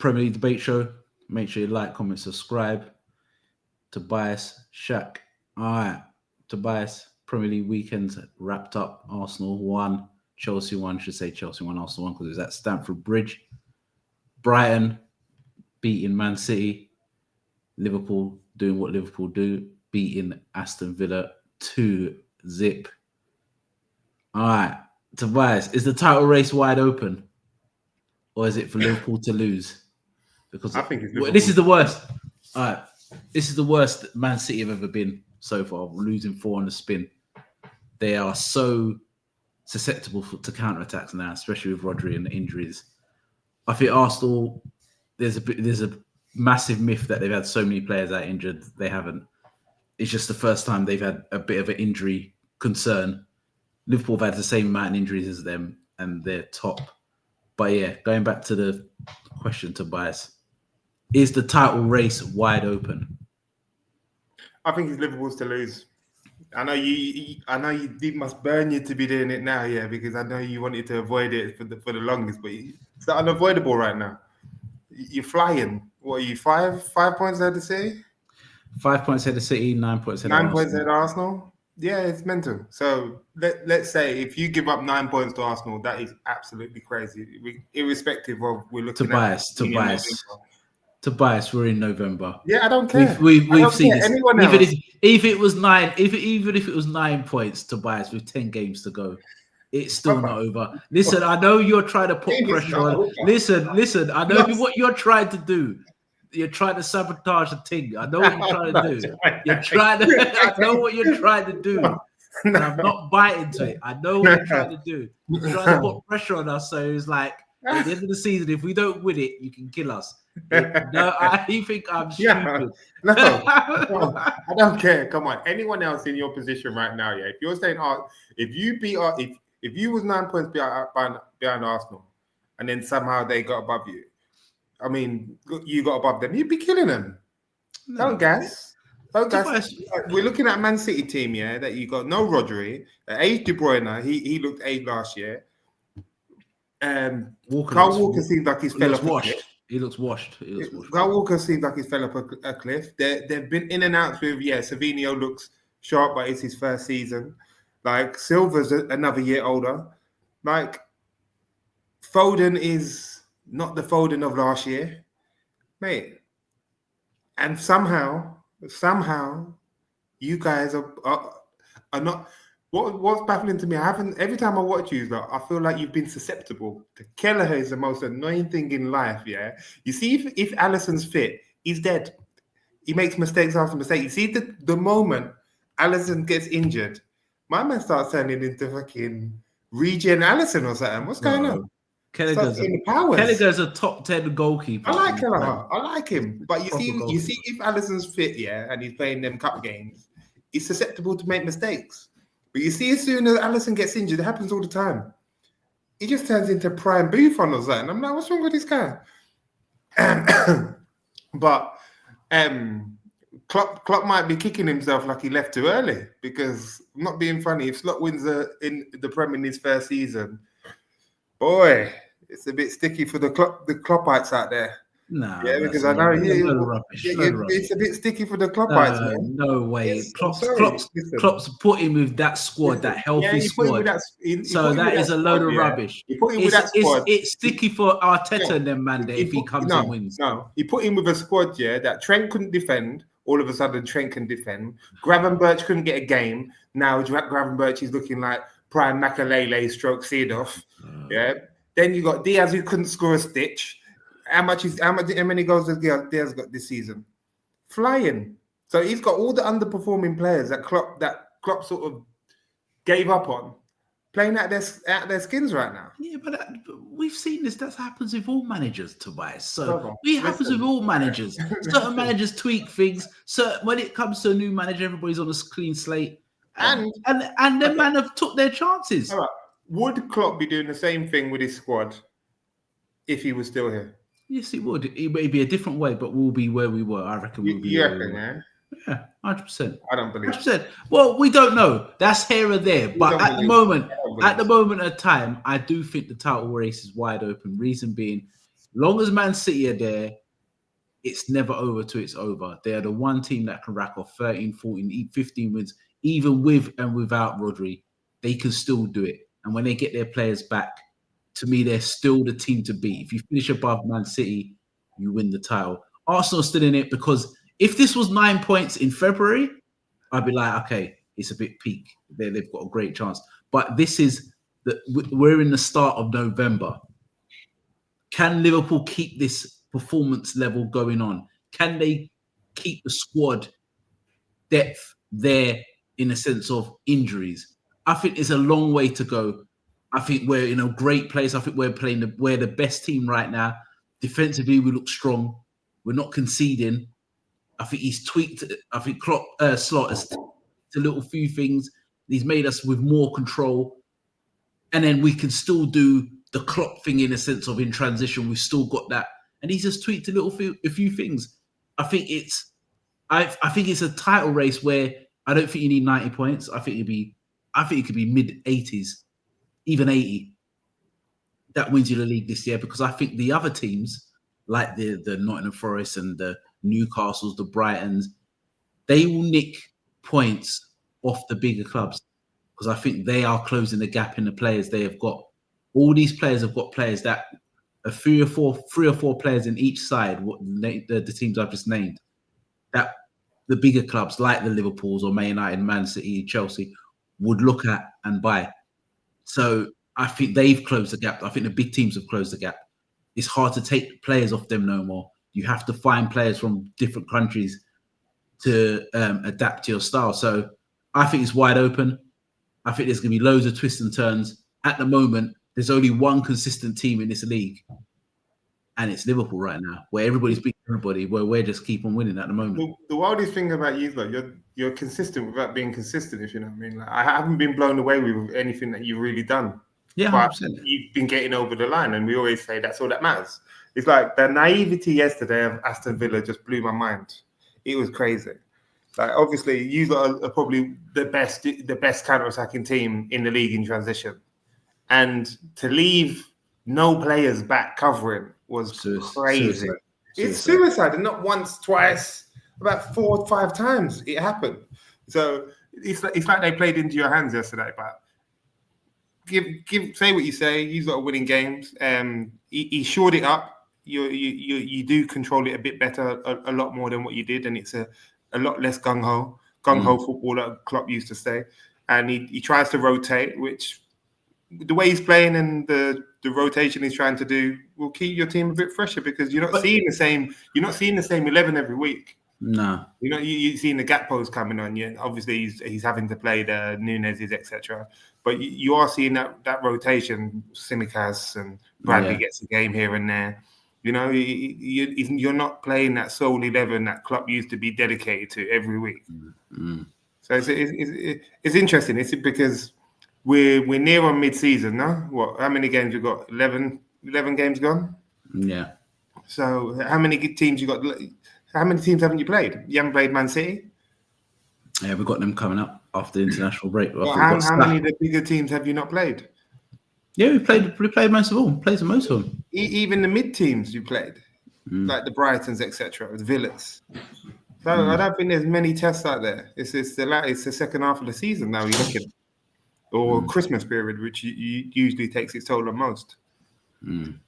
Premier League debate show. Make sure you like, comment, subscribe. Tobias, Shaq. All right. Tobias, Premier League weekend wrapped up. Arsenal won. Chelsea won. Should say Chelsea won, Arsenal won because it was at Stamford Bridge. Brighton beating Man City. Liverpool doing what Liverpool do. Beating Aston Villa 2-0. All right. Tobias, is the title race wide open? Or is it for Liverpool to lose? Because I think it's Liverpool. this is the worst. All right. This is the worst Man City have ever been so far, losing 4 on the spin. They are so susceptible to counterattacks now, especially with Rodri and the injuries. I think Arsenal, there's a massive myth that they've had so many players out injured. They haven't. It's just the first time they've had a bit of an injury concern. Liverpool have had the same amount of injuries as them, and they're top. But yeah, going back to the question, Tobias, is the title race wide open? I think it's Liverpool's to lose. I know you. It must burn you to be doing it now, yeah, because I know you wanted to avoid it for the longest, but it's unavoidable right now. You're flying. What are you? 5 points ahead of City? 5 points ahead of City, 9 points ahead of 9 Arsenal. points ahead of Arsenal. Yeah, it's mental. So let's say if you give up 9 points to Arsenal, that is absolutely crazy. Irrespective of we're looking Tobias, we're in November. Yeah, I don't care. We've seen this. Anyone even else? if it was 9, even if it was 9 points, Tobias, with 10 games to go, it's still not over. Listen, I know you're trying to put pressure on. Listen, I know what you're trying to do. You're trying to sabotage the thing. I know what you're trying to do. I know what you're trying to do. And I'm not biting to it. I know what you're trying to do. You're trying to put pressure on us. So it's like, at the end of the season, if we don't win it, you can kill us. No, I think I'm stupid. No, I don't care. Come on, anyone else in your position right now? Yeah, if you're saying, if you was 9 points behind Arsenal, and then somehow they got above you, I mean, you got above them, you'd be killing them. No. Don't gas. We're looking at a Man City team, yeah, that you got no Rodri, aged De Bruyne. He looked aged last year. Carl Walker seems like he's fell off a cliff. He looks washed. Carl Walker seems like he's fell off a cliff. They've been in and out with, Savinho looks sharp, but it's his first season. Like, Silva's another year older. Like, Foden is not the Foden of last year, mate. And somehow, you guys are not. What's baffling to me, every time I watch you, I feel like you've been susceptible. Kelleher is the most annoying thing in life, yeah? You see, if Alisson's fit, he's dead. He makes mistakes after mistake. You see, the moment Alisson gets injured, my man starts turning into fucking regen Alisson or something. What's going on? Kelleher's a top 10 goalkeeper. I like Kelleher. I like him. But you see, if Alisson's fit, yeah, and he's playing them cup games, he's susceptible to make mistakes. But you see, as soon as Alisson gets injured, it happens all the time. He just turns into prime Buffon or something. I'm like, what's wrong with this guy? But Klopp might be kicking himself like he left too early, because I'm not being funny. If Slot wins in the Premier in his first season, boy, it's a bit sticky for the Kloppites out there. No, yeah, because I know it's a bit sticky for the Kloppites. Man. No way. Klopp's put him with that squad, that healthy squad. That is a load of rubbish. It's sticky for Arteta and them, man. If he comes and wins, he put him with a squad, that Trent couldn't defend. All of a sudden, Trent can defend. Gravenberch couldn't get a game. Now Gravenberch is looking like prime Makalele stroke Seedorf. Yeah. Then you got Diaz, who couldn't score a stitch. How many goals has Diaz got this season? Flying. So he's got all the underperforming players that Klopp sort of gave up on, playing out their skins right now. Yeah, but we've seen this. That happens with all managers, Tobias. So it happens with all managers. Certain managers tweak things. So when it comes to a new manager, everybody's on a clean slate. And the man have took their chances. All right. Would Klopp be doing the same thing with his squad if he was still here? Yes, he would. It may be a different way, but we'll be where we were. I reckon we'll be. You reckon, yeah? Yeah, 100%. I don't believe 100%. Well, we don't know. That's here or there. But at the moment of time, I do think the title race is wide open. Reason being, Long as Man City are there, it's never over till it's over. They are the one team that can rack off 13, 14, 15 wins, even with and without Rodri. They can still do it. And when they get their players back, to me, they're still the team to beat. If you finish above Man City, you win the title. Arsenal's still in it because if this was 9 points in February, I'd be like, okay, it's a bit peak. They've got a great chance. But this is we're in the start of November. Can Liverpool keep this performance level going on? Can they keep the squad depth there in a sense of injuries? I think it's a long way to go. I think we're in a great place. I think we're the best team right now. Defensively, we look strong. We're not conceding. I think he's tweaked. I think Slot has tweaked a little few things. He's made us with more control. And then we can still do the Klopp thing in a sense of in transition. We've still got that. And he's just tweaked a few things. I think it's a title race where I don't think you need 90 points. I think it could be mid 80s, even 80. That wins you the league this year because I think the other teams, like the Nottingham Forest and the Newcastles, the Brightons, they will nick points off the bigger clubs because I think they are closing the gap in the players they have got. All these players have got players that are three or four players in each side. What the teams I've just named, that the bigger clubs like the Liverpools or Man United, Man City, Chelsea would look at and buy. So I think they've closed the gap. I think the big teams have closed the gap. It's hard to take players off them no more. You have to find players from different countries to adapt to your style. So I think it's wide open. I think there's going to be loads of twists and turns. At the moment, there's only one consistent team in this league, and it's Liverpool right now, where everybody's beating everybody, where we're just keep on winning at the moment. The wildest thing about you is like you're consistent without being consistent, if you know what I mean. Like, I haven't been blown away with anything that you've really done. Yeah, but 100%. You've been getting over the line, and we always say that's all that matters. It's like the naivety yesterday of Aston Villa just blew my mind. It was crazy. Like obviously, you are probably the best counter-attacking team in the league in transition, and to leave no players back covering was crazy. It's suicide, and not once, twice, about 4 or 5 times it happened. So it's like they played into your hands yesterday. But say what you say. You've got winning games. He shored it up. You do control it a bit better, a lot more than what you did, and it's a lot less gung ho football that Klopp used to say. And he tries to rotate, which the way he's playing and the rotation he's trying to do will keep your team a bit fresher because you're not seeing the same 11 every week. No, you're seeing the gap post coming on. Yeah, obviously he's having to play the Nunez's, etc. But you are seeing that rotation. Tsimikas and Bradley gets a game here and there. You're not playing that sole 11 that Klopp used to be dedicated to every week. Mm. So it's interesting. It's because we're near on mid-season now. What? How many games we've got? 11 games gone? Yeah. So how many teams you got? How many teams haven't you played? You haven't played Man City? Yeah, we've got them coming up after the international break. Well, how many of the bigger teams have you not played? Yeah, we played most of all. Played most of them. Even the mid teams you played, like the Brightons, etc., the Villas. So I don't think there's many tests out there. It's the second half of the season now. You're looking, or Christmas period, which usually takes its toll on most. And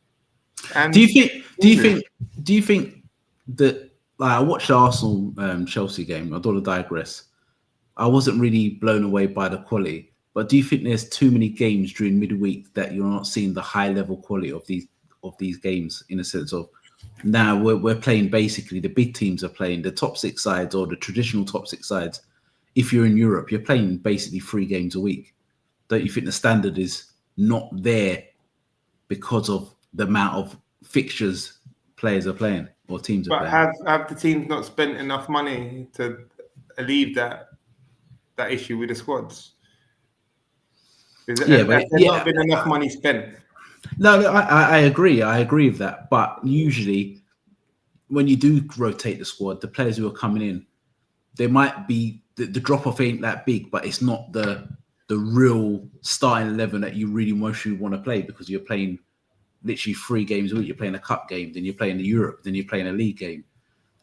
do you think that? Like, I watched the Arsenal Chelsea game. I don't want to digress. I wasn't really blown away by the quality. But do you think there's too many games during midweek that you're not seeing the high level quality of these games in a sense of now we're playing basically the big teams are playing the top 6 sides or the traditional top 6 sides. If you're in Europe, you're playing basically 3 games a week. Don't you think the standard is not there because of the amount of fixtures players are playing or teams are playing? But have the teams not spent enough money to alleviate that issue with the squads? Has there not been enough money spent? No, I agree. I agree with that. But usually, when you do rotate the squad, the players who are coming in, there might be the drop off ain't that big, but it's not the real starting 11 that you really want to play because you're playing literally 3 games a week. You're playing a cup game, then you're playing the Europe, then you're playing a league game.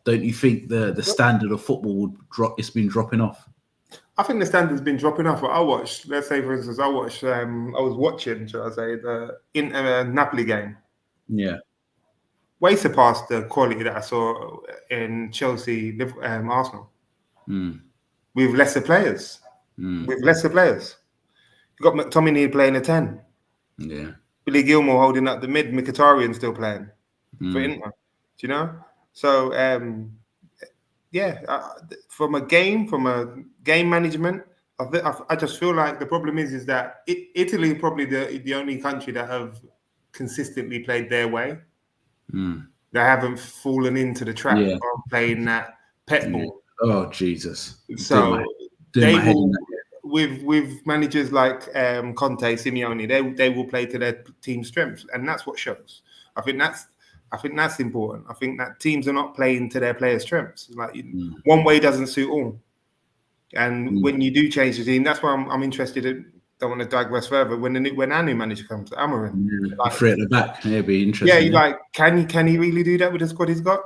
Don't you think the standard of football would drop? It's been dropping off. I think the standard's been dropping off. But I watched, let's say, for instance, I was watching, shall I say, the Inter Napoli game. Yeah. Way surpassed the quality that I saw in Chelsea, Arsenal. With lesser players. With lesser players. You got McTominay playing a 10. Yeah. Billy Gilmore holding up the mid, Mkhitaryan still playing for Inter. Do you know? So, from a game management, I just feel like the problem is that Italy probably the only country that have consistently played their way. They haven't fallen into the trap of playing that pet ball. Oh, Jesus. So they will, with managers like Conte, Simeone, they will play to their team's strengths, and that's what shows. I think that's important. I think that teams are not playing to their players' strengths. Like one way doesn't suit all. And when you do change the team, that's why I'm interested in. Don't want to digress further. When our new manager comes, Amorim, like, 3 at the back, it'd be interesting. Yeah, like can he really do that with the squad he's got?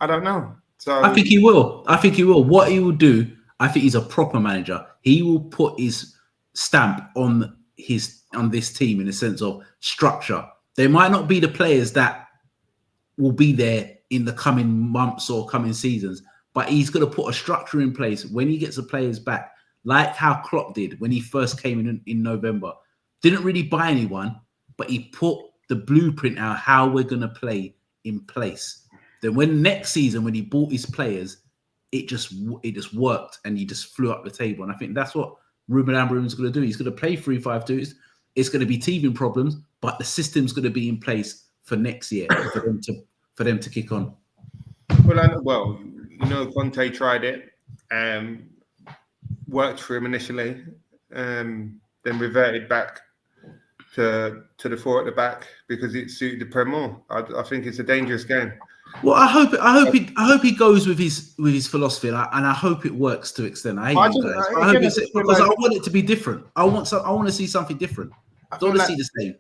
I don't know. So I think he will. What he will do, I think he's a proper manager. He will put his stamp on this team in the sense of structure. There might not be the players that will be there in the coming months or coming seasons, but he's going to put a structure in place when he gets the players back, like how Klopp did when he first came in November. Didn't really buy anyone, but he put the blueprint out how we're going to play in place. Then when next season, when he bought his players, it just worked and he just flew up the table. And I think that's what Ruben Amorim is going to do. He's going to play 3-5-2. It's going to be teething problems, but the system's going to be in place for next year for them to kick on. Well, Conte tried it, worked for him initially, then reverted back to the 4 at the back because it suited the Prem more. I think it's a dangerous game. Well, I hope he goes with his philosophy, and I hope it works to extent. I hope because I want it to be different. I want to see something different. I don't want to see the same.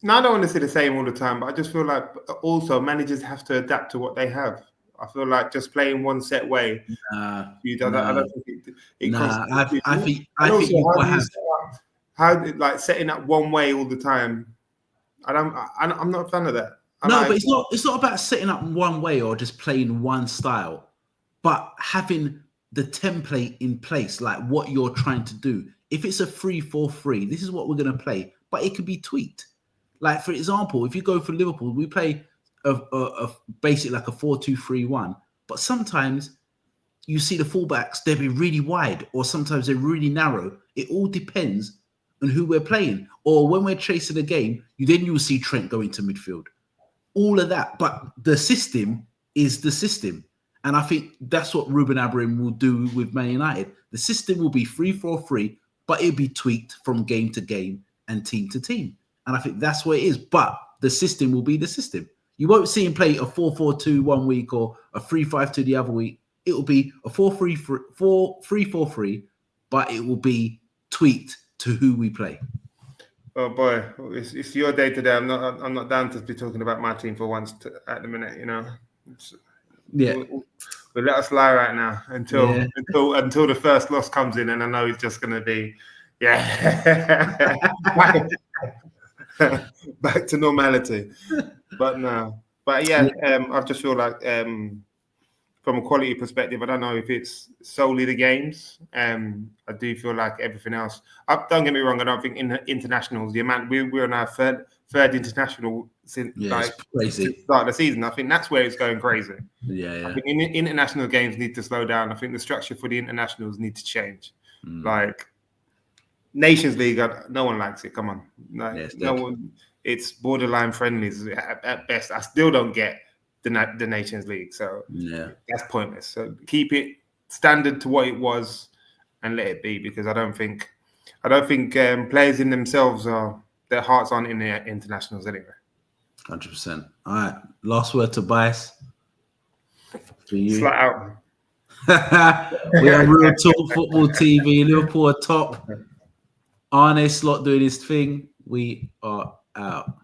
No, I don't want to see the same all the time, but I just feel like also managers have to adapt to what they have. I feel like just playing one set way. I don't think it I think you have how like setting up one way all the time. I'm not a fan of that. But it's not about setting up one way or just playing one style, but having the template in place, like what you're trying to do. If it's a 3-4-3, this is what we're going to play, but it could be tweaked. Like, for example, if you go for Liverpool, we play a basically like a 4-2-3-1, but sometimes you see the fullbacks, they'll be really wide, or sometimes they're really narrow. It all depends on who we're playing. Or when we're chasing a game, you'll see Trent go into midfield. All of that, but the system is the system. And I think that's what Ruben Amorim will do with Man United. The system will be 3-4-3, but it'll be tweaked from game to game and team to team. And I think that's what it is. But the system will be the system. You won't see him play a 4-4-2 one week or a 3-5-2 the other week. It will be a 3-4-3, but it will be tweaked to who we play. Oh boy, it's your day today. I'm not down to be talking about my team for once at the minute. But let us lie right now until the first loss comes in, and I know it's just going to be back to normality. I just feel like from a quality perspective, I don't know if it's solely the games. I do feel like everything else. Don't get me wrong. I don't think in the internationals, the amount we're on our third international since the start of the season. I think that's where it's going crazy. Yeah. I think international games need to slow down. I think the structure for the internationals need to change. Like Nations League, no one likes it. Come on, no one. It's borderline friendlies at best. I still don't get the Nations League, so that's pointless. So keep it standard to what it was and let it be, because I don't think players in themselves their hearts aren't in the internationals anyway. 100%. All right, last word to Bias. For you. Flat out. We are Real Talk Football TV. Liverpool are top. Arne Slot doing his thing. We are out.